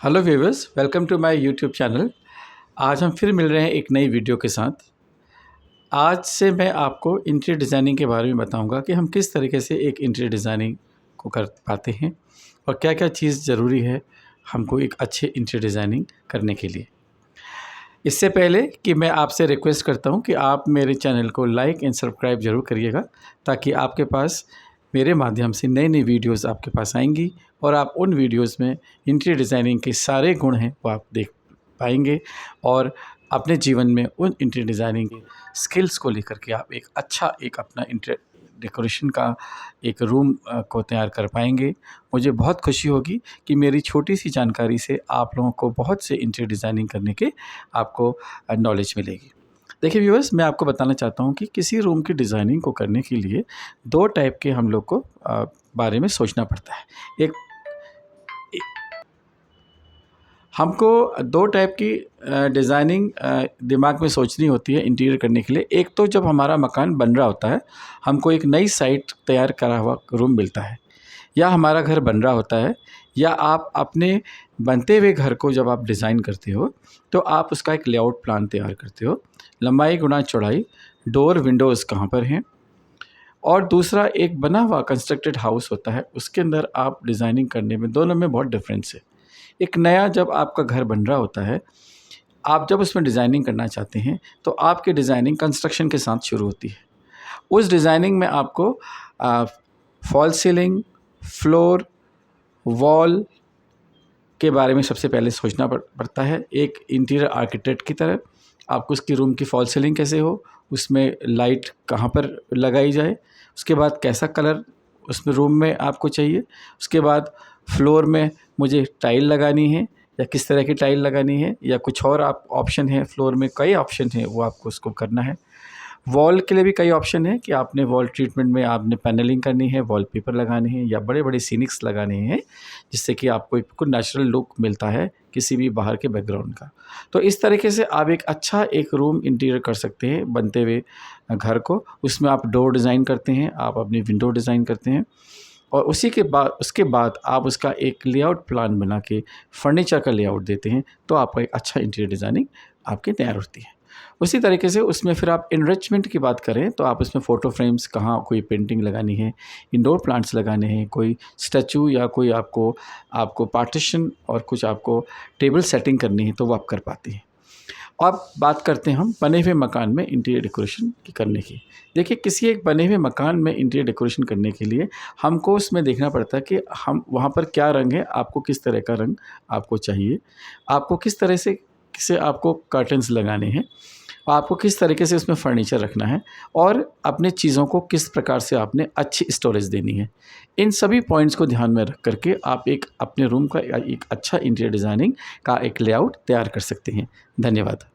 Hello viewers, welcome to my YouTube channel. आज हम फिर मिल रहे हैं एक नई वीडियो के साथ। आज से मैं आपको इंटीरियर डिज़ाइनिंग के बारे में बताऊंगा कि हम किस तरीके से एक इंटीरियर डिज़ाइनिंग को कर पाते हैं और क्या क्या चीज़ ज़रूरी है हमको एक अच्छे इंटीरियर डिज़ाइनिंग करने के लिए। इससे पहले कि मैं आपसे रिक्वेस्ट करता हूं कि आप मेरे चैनल को लाइक एंड सब्सक्राइब ज़रूर करिएगा, ताकि आपके पास मेरे माध्यम से नई नई वीडियोस आपके पास आएंगी और आप उन वीडियोस में इंटीरियर डिज़ाइनिंग के सारे गुण हैं वो आप देख पाएंगे और अपने जीवन में उन इंटीरियर डिज़ाइनिंग के स्किल्स को लेकर के आप एक अच्छा एक अपना इंटीरियर डेकोरेशन का एक रूम को तैयार कर पाएंगे। मुझे बहुत खुशी होगी कि मेरी छोटी सी जानकारी से आप लोगों को बहुत से इंटीरियर डिज़ाइनिंग करने के आपको नॉलेज मिलेगी। देखिए व्यूअर्स, मैं आपको बताना चाहता हूँ कि किसी रूम की डिज़ाइनिंग को करने के लिए दो टाइप के हम लोग को बारे में सोचना पड़ता है। एक हमको दो टाइप की डिज़ाइनिंग दिमाग में सोचनी होती है इंटीरियर करने के लिए। एक तो जब हमारा मकान बन रहा होता है, हमको एक नई साइट तैयार करा हुआ रूम मिलता है, या हमारा घर बन रहा होता है, या आप अपने बनते हुए घर को जब आप डिज़ाइन करते हो तो आप उसका एक लेआउट प्लान तैयार करते हो, लंबाई गुणा चौड़ाई, डोर विंडोज़ कहाँ पर हैं। और दूसरा एक बना हुआ कंस्ट्रक्टेड हाउस होता है, उसके अंदर आप डिज़ाइनिंग करने में दोनों में बहुत डिफरेंस है। एक नया जब आपका घर बन रहा होता है, आप जब उसमें डिज़ाइनिंग करना चाहते हैं तो आपकी डिज़ाइनिंग कंस्ट्रक्शन के साथ शुरू होती है। उस डिज़ाइनिंग में आपको फॉल सीलिंग, फ्लोर, वॉल के बारे में सबसे पहले सोचना पड़ता है। एक इंटीरियर आर्किटेक्ट की तरह आपको उसकी रूम की फॉल सीलिंग कैसे हो, उसमें लाइट कहाँ पर लगाई जाए, उसके बाद कैसा कलर उसमें रूम में आपको चाहिए, उसके बाद फ्लोर में मुझे टाइल लगानी है या किस तरह की टाइल लगानी है, या कुछ और आप ऑप्शन है, फ्लोर में कई ऑप्शन है, वो आपको उसको करना है। वॉल के लिए भी कई ऑप्शन है कि आपने वॉल ट्रीटमेंट में आपने पैनलिंग करनी है, वॉलपेपर लगाने हैं, या बड़े बड़े सीनिक्स लगाने हैं, जिससे कि आपको एक बिल्कुल नेचुरल लुक मिलता है किसी भी बाहर के बैकग्राउंड का। तो इस तरीके से आप एक अच्छा एक रूम इंटीरियर कर सकते हैं बनते हुए घर को। उसमें आप डोर डिज़ाइन करते हैं, आप अपनी विंडो डिज़ाइन करते हैं, और उसके बाद आप उसका एक लेआउट प्लान बना के फर्नीचर का लेआउट देते हैं, तो आपका एक अच्छा इंटीरियर डिज़ाइनिंग आपकी तैयार होती है। उसी तरीके से उसमें फिर आप इनरिचमेंट की बात करें तो आप इसमें फ़ोटो फ्रेम्स, कहाँ कोई पेंटिंग लगानी है, इंडोर प्लांट्स लगाने हैं, कोई स्टैचू, या कोई आपको आपको पार्टीशन और कुछ आपको टेबल सेटिंग करनी है, तो वो आप कर पाते हैं। अब बात करते हैं हम बने हुए मकान में इंटीरियर डेकोरेशन करने की। देखिए, किसी एक बने हुए मकान में इंटीरियर डेकोरेशन करने के लिए हमको उसमें देखना पड़ता है कि हम वहाँ पर क्या रंग है, आपको किस तरह का रंग आपको चाहिए, आपको किस तरह से आपको कर्टन्स लगाने हैं, आपको किस तरीके से उसमें फर्नीचर रखना है, और अपने चीज़ों को किस प्रकार से आपने अच्छी स्टोरेज देनी है। इन सभी पॉइंट्स को ध्यान में रख करके आप एक अपने रूम का एक अच्छा इंटीरियर डिज़ाइनिंग का एक लेआउट तैयार कर सकते हैं। धन्यवाद।